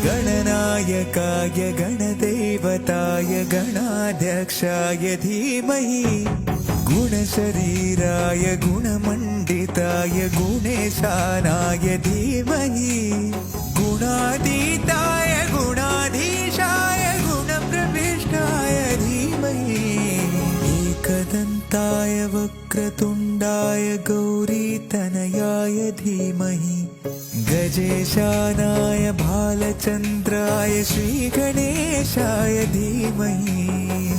गणनायकाय गणदेवताय गणाध्यक्षाय धीमहि गुणशरीराय गुणमण्डिताय गुणेशानाय धीमहि गुणातीताय गुणाधीशाय गुणप्रविष्टाय धीमहि एकदन्ताय वक्रतुण्डाय गौरीतनयाय धीमहि गजेशानाय भालचन्द्राय श्रीगणेशाय धीमहि